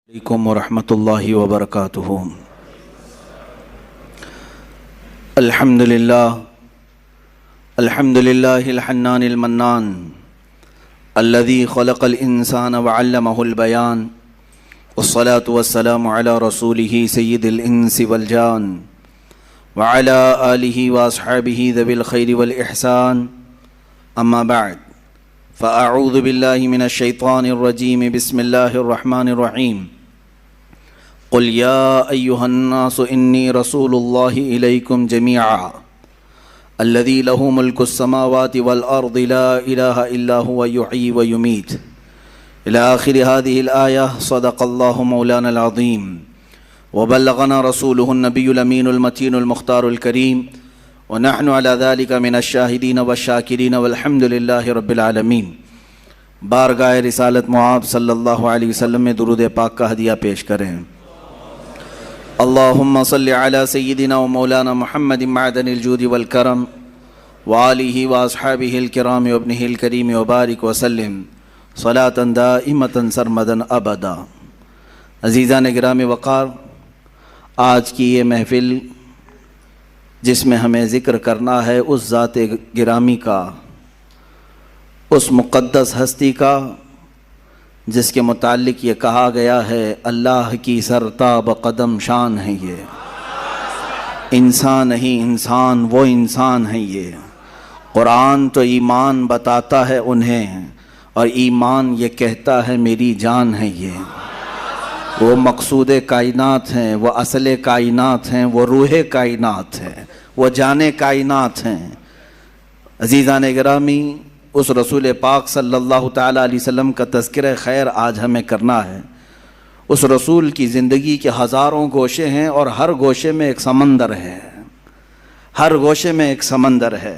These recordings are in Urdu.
علیکم ورحمۃ اللہ وبرکاتہ۔ الحمد للہ الحنان المنان الذي خلق الانسان وعلمه البيان والصلاة والسلام على رسوله سید الانس والجان وعلى آلہ واصحابہ ذوی الخیر والاحسان، اما بعد فاعوذ باللہ من الشیطان الرجیم، بسم اللہ الرحمن الرحیم۔ قل یا ایہا الناس انی رسول اللہ الیکم جمیعا الذی لہ ملک السماوات والارض لا الہ الا هو یحیی ویمیت الی آخر هذه الآیہ۔ صدق اللہ مولانا العظیم وبلغنا رسولہ النبی الامین المتین المختار الکریم ونحن على ذلك من الشاہدین والشاکرین والحمد للہ رب العالمین۔ بارگاہ رسالت معاب صلی اللہ علیہ وسلم میں درود پاک کا ہدیہ پیش کریں۔ اللہم صلی علی سیدنا و مولانا محمد معدن الجود والکرم وآلہ واصحابہ الکرام وابنہ الکریم وبارک وسلم صلاة دائمة سرمدا ابدا۔ عزیزان گرامی وقار، آج کی یہ محفل جس میں ہمیں ذکر کرنا ہے اس ذات گرامی کا، اس مقدس ہستی کا جس کے متعلق یہ کہا گیا ہے اللہ کی سرتاب قدم شان ہے یہ، انسان نہیں انسان وہ انسان ہے یہ۔ قرآن تو ایمان بتاتا ہے انہیں اور ایمان یہ کہتا ہے میری جان ہے یہ۔ وہ مقصود کائنات ہیں، وہ اصل کائنات ہیں، وہ روح کائنات ہیں، وہ جان کائنات ہیں۔ عزیزان گرامی، اس رسول پاک صلی اللہ تعالیٰ علیہ وسلم کا تذکرہ خیر آج ہمیں کرنا ہے۔ اس رسول کی زندگی کے ہزاروں گوشے ہیں اور ہر گوشے میں ایک سمندر ہے، ہر گوشے میں ایک سمندر ہے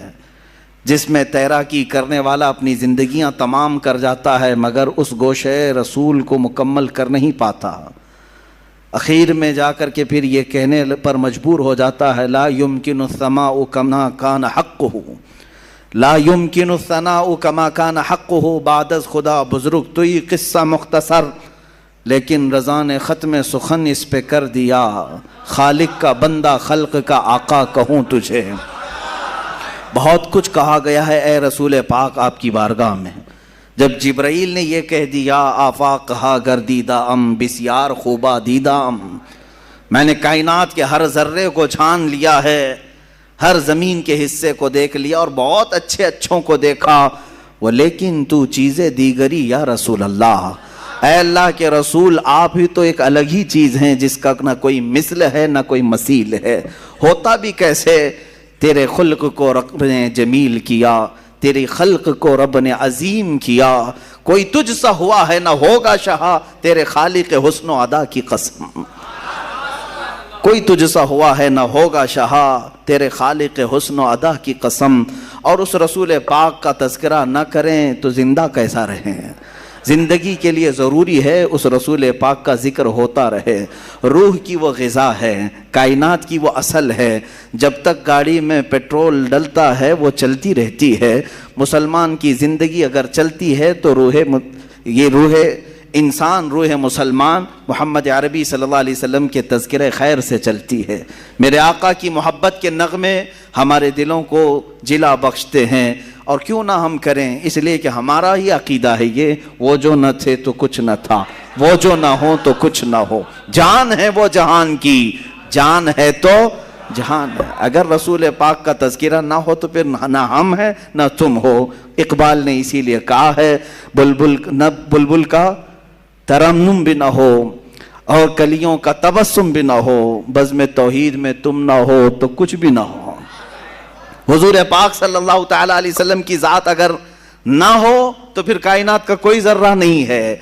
جس میں تیراکی کرنے والا اپنی زندگیاں تمام کر جاتا ہے مگر اس گوشے رسول کو مکمل کر نہیں پاتا۔ اخیر میں جا کر کے پھر یہ کہنے پر مجبور ہو جاتا ہے لا یمکن السماء کما کان حقہ، لا یمکن الثناء کما کان حقہ۔ بعد از خدا بزرگ تو یہ قصہ مختصر، لیکن رضا نے ختم سخن اس پہ کر دیا، خالق کا بندہ خلق کا آقا کہوں تجھے۔ بہت کچھ کہا گیا ہے اے رسول پاک آپ کی بارگاہ میں۔ جب جبرائیل نے یہ کہہ دیا آفاق ہا گردیدہ ام بسیار خوبہ دیدہ ام، میں نے کائنات کے ہر ذرے کو چھان لیا ہے، ہر زمین کے حصے کو دیکھ لیا اور بہت اچھے اچھوں کو دیکھا، وہ لیکن تو چیزیں دیگری یا رسول اللہ، اے اللہ کے رسول آپ ہی تو ایک الگ ہی چیز ہیں جس کا نہ کوئی مثل ہے نہ کوئی مثیل ہے۔ ہوتا بھی کیسے؟ تیرے خلق کو رب نے جمیل کیا، تیری خلق کو رب نے عظیم کیا، کوئی تجھ سا ہوا ہے نہ ہوگا شہا، تیرے خالق حسن و ادا کی قسم۔ کوئی تجھ سا ہوا ہے نہ ہوگا شہا، تیرے خالق حسن و ادا کی قسم۔ اور اس رسول پاک کا تذکرہ نہ کریں تو زندہ کیسا رہیں؟ زندگی کے لیے ضروری ہے اس رسول پاک کا ذکر ہوتا رہے۔ روح کی وہ غذا ہے، کائنات کی وہ اصل ہے، جب تک گاڑی میں پیٹرول ڈلتا ہے وہ چلتی رہتی ہے۔ مسلمان کی زندگی اگر چلتی ہے تو روح انسان، روح مسلمان محمد عربی صلی اللہ علیہ وسلم کے تذکرہ خیر سے چلتی ہے۔ میرے آقا کی محبت کے نغمے ہمارے دلوں کو جلا بخشتے ہیں، اور کیوں نہ ہم کریں، اس لیے کہ ہمارا ہی عقیدہ ہے یہ، وہ جو نہ تھے تو کچھ نہ تھا، وہ جو نہ ہو تو کچھ نہ ہو، جان ہے وہ جہان کی، جان ہے تو جہان ہے۔ اگر رسول پاک کا تذکرہ نہ ہو تو پھر نہ ہم ہیں نہ تم ہو۔ اقبال نے اسی لیے کہا ہے بلبل کا ترنم بھی نہ ہو اور کلیوں کا تبسم بھی نہ ہو، بزم توحید میں تم نہ ہو تو کچھ بھی نہ ہو۔ حضور پاک صلی اللہ تعالیٰ علیہ وسلم کی ذات اگر نہ ہو تو پھر کائنات کا کوئی ذرہ نہیں ہے۔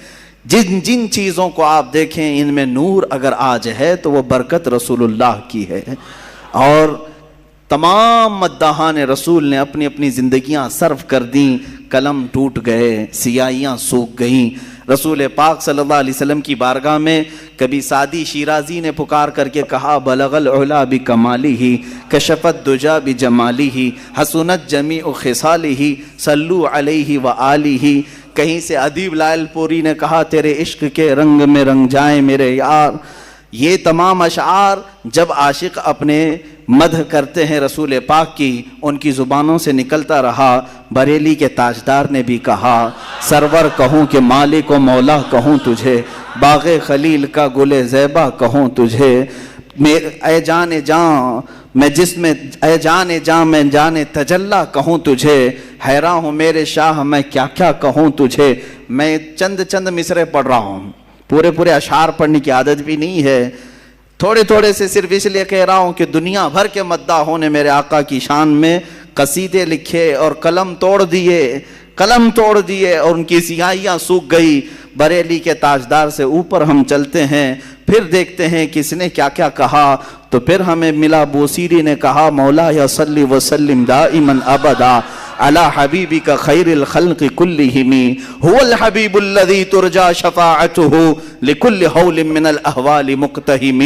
جن چیزوں کو آپ دیکھیں ان میں نور اگر آج ہے تو وہ برکت رسول اللہ کی ہے۔ اور تمام مداحان رسول نے اپنی اپنی زندگیاں صرف کر دیں، قلم ٹوٹ گئے، سیاہیاں سوکھ گئیں۔ رسول پاک صلی اللہ علیہ وسلم کی بارگاہ میں کبھی سعدی شیرازی نے پکار کر کے کہا بلغ العلا بکمالہ کشفت دجا بجمالہ حسنت جمیع خصالہ صلو علیہ وآلہ کہیں سے ادیب لائل پوری نے کہا تیرے عشق کے رنگ میں رنگ جائیں میرے یار. یہ تمام اشعار جب عاشق اپنے مدح کرتے ہیں رسول پاک کی ان کی زبانوں سے نکلتا رہا. بریلی کے تاجدار نے بھی کہا سرور کہوں کہ مالک و مولا کہوں تجھے, باغ خلیل کا گل زیبا کہوں تجھے, اے جان جان میں جس میں اے جان جان میں جان تجلا کہوں تجھے, حیران ہوں میرے شاہ میں کیا کیا کہوں تجھے. میں چند مصرے پڑھ رہا ہوں, پورے اشعار پڑھنے کی عادت بھی نہیں ہے, تھوڑے سے صرف اس لیے کہہ رہا ہوں کہ دنیا بھر کے مداحوں نے میرے آقا کی شان میں قصیدے لکھے اور قلم توڑ دیے اور ان کی سیاہیاں سوکھ گئی. بریلی کے تاجدار سے اوپر ہم چلتے ہیں, پھر دیکھتے ہیں کس نے کیا کیا کہا. تو پھر ہمیں ملا بوسیری نے کہا مولا یا صلی وسلم دائما ابدا علی حبیبک خیر الخلق کلہم هو الحبیب الذی ترجى شفاعته لکل حول من الاحوال مقتہم.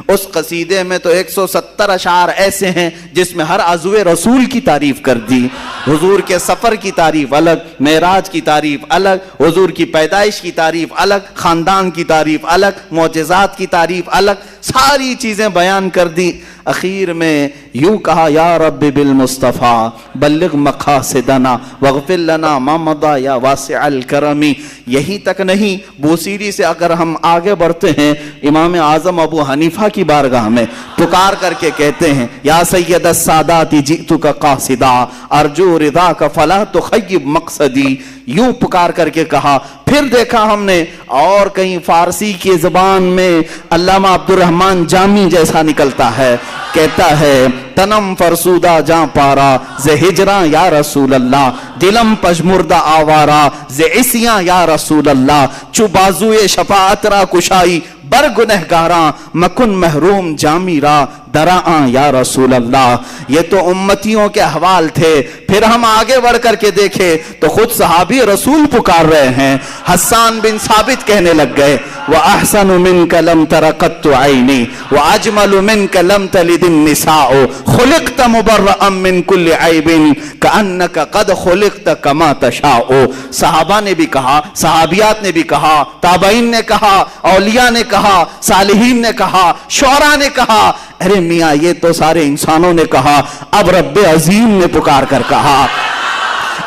اس قصیدے میں تو 170 اشعار ایسے ہیں جس میں ہر عضو رسول کی تعریف کر دی. حضور کے سفر کی تعریف الگ, معراج کی تعریف الگ, حضور کی پیدائش کی تعریف الگ, خاندان کی تعریف الگ, معجزات کی تعریف الگ, ساری چیزیں بیان کر دی. اخیر میں یوں کہا یا رب بالمصطفیٰ بلغ مقاصدنا واغفر لنا ما مضى یا واسع الکرم. یہی تک نہیں, بوسیری سے اگر ہم آگے بڑھتے ہیں امام اعظم ابو حنیفہ کی بارگاہ میں پکار کر کے کہتے ہیں یا سید السادات جئتک قاصدا ارجو رضاک فلا تخیب مقصدی. یوں پکار کر کے کہا. پھر دیکھا ہم نے اور کہیں فارسی کی زبان میں علامہ عبد الرحمن جامی جیسا نکلتا ہے, کہتا ہے تنم فرسودہ جاں پارا زِ ہجراں یا رسول اللہ, دلم پجمردہ آوارا زِ عصیاں یا رسول اللہ, چو بازوئے شفاعت را کشائی بر گنہگاراں مکن محروم جامی را دراں یا رسول اللہ. یہ تو امتیوں کے احوال تھے. پھر ہم آگے بڑھ کر کے دیکھے تو خود صحابی رسول پکار رہے ہیں. حسان بن ثابت کہنے لگ گئے وَأَحْسَنُ مِنْكَ لَمْ تَرَ قَطُّ عَيْنِي وَأَجْمَلُ مِنْكَ لَمْ تَلِدِ النِّسَاءُ خُلِقْتَ مُبَرَّأً مِنْ كُلِّ عَيْبٍ كَأَنَّكَ قَدْ خُلِقْتَ كَمَا تَشَاءُ. صحابہ نے بھی کہا, صحابیات نے بھی کہا, تابعین نے کہا, اولیاء نے کہا, صالحین نے کہا, شعراء نے کہا. ارے میاں یہ تو سارے انسانوں نے کہا. اب رب عظیم نے پکار کر کہا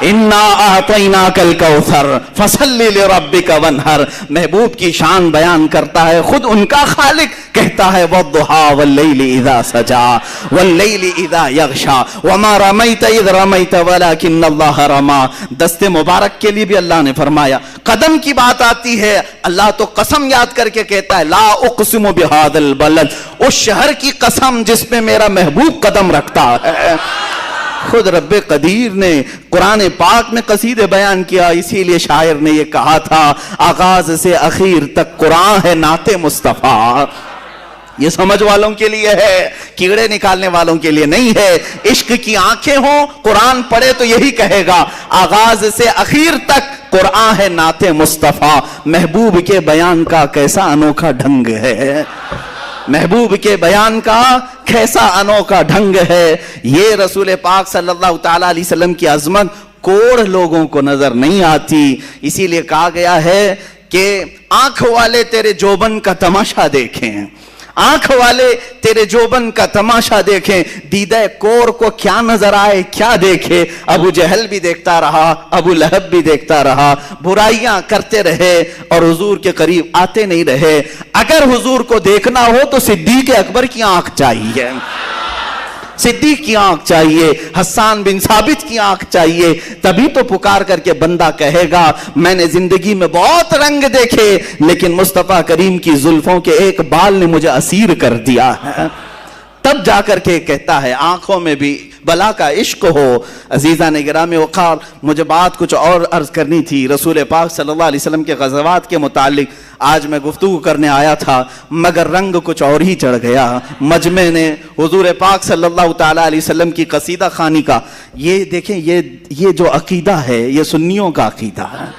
اِنَّا أَعْطَيْنَاكَ الْكَوْثَرَ فَصَلِّ لِرَبِّكَ وَانْحَرْ. محبوب کی شان بیان کرتا ہے خود ان کا خالق, کہتا ہے وَالضُّحَىٰ وَاللَّيْلِ إِذَا سَجَىٰ وَاللَّيْلِ إِذَا يَغْشَىٰ وَمَا رَمَيْتَ إِذْ رَمَيْتَ وَلَكِنَّ اللَّهَ رَمَىٰ. دست مبارک کے لیے بھی اللہ نے فرمایا. قدم کی بات آتی ہے, اللہ تو قسم یاد کر کے کہتا ہے لا اقسم بهذا البلد, اس شہر کی قسم جس میں میرا محبوب قدم رکھتا ہے. خود رب قدیر نے قرآن پاک میں قصیدے بیان کیا. اسی لیے شاعر نے یہ کہا تھا آغاز سے اخیر تک قرآن ہے نعت مصطفیٰ. یہ سمجھ والوں کے لیے ہے, کیڑے نکالنے والوں کے لیے نہیں ہے. عشق کی آنکھیں ہوں, قرآن پڑھے تو یہی کہے گا آغاز سے اخیر تک قرآن ہے نعت مصطفیٰ. محبوب کے بیان کا کیسا انوکھا ڈھنگ ہے, محبوب کے بیان کا کیسا انوکھا ڈھنگ ہے. یہ رسول پاک صلی اللہ تعالی علیہ وسلم کی عظمت کوڑ لوگوں کو نظر نہیں آتی. اسی لیے کہا گیا ہے کہ آنکھ والے تیرے جوبن کا تماشا دیکھیں, آنکھ والے تیرے جوبن کا تماشا دیکھیں, دیدہ کور کو کیا نظر آئے کیا دیکھے. ابو جہل بھی دیکھتا رہا, ابو لہب بھی دیکھتا رہا, برائیاں کرتے رہے اور حضور کے قریب آتے نہیں رہے. اگر حضور کو دیکھنا ہو تو صدیق اکبر کی آنکھ چاہیے, صدیق کی آنکھ چاہیے, حسان بن ثابت کی آنکھ چاہیے. تبھی تو پکار کر کے بندہ کہے گا میں نے زندگی میں بہت رنگ دیکھے لیکن مصطفیٰ کریم کی زلفوں کے ایک بال نے مجھے اسیر کر دیا ہے. تب جا کر کے کہتا ہے آنکھوں میں بھی بلا کا عشق ہو. عزیزان گرامی وقار, مجھے بات کچھ اور عرض کرنی تھی رسول پاک صلی اللہ علیہ وسلم کے غزوات کے متعلق. آج میں گفتگو کرنے آیا تھا مگر رنگ کچھ اور ہی چڑھ گیا. مجمع نے حضور پاک صلی اللہ تعالیٰ علیہ وسلم کی قصیدہ خوانی کا, یہ دیکھیں یہ جو عقیدہ ہے یہ سنیوں کا عقیدہ ہے.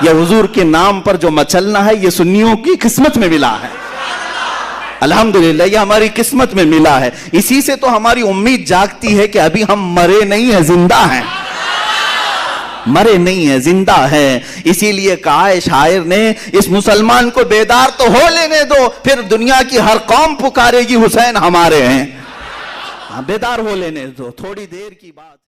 یہ حضور کے نام پر جو مچلنا ہے یہ سنیوں کی قسمت میں ملا ہے. الحمدللہ یہ ہماری قسمت میں ملا ہے. اسی سے تو ہماری امید جاگتی ہے کہ ابھی ہم مرے نہیں ہیں, زندہ ہیں. مرے نہیں ہے، زندہ ہے. اسی لیے کہا ہے شاعر نے اس مسلمان کو بیدار تو ہو لینے دو، پھر دنیا کی ہر قوم پکارے گی حسین ہمارے ہیں. بیدار ہو لینے دو، تھوڑی دیر کی بات.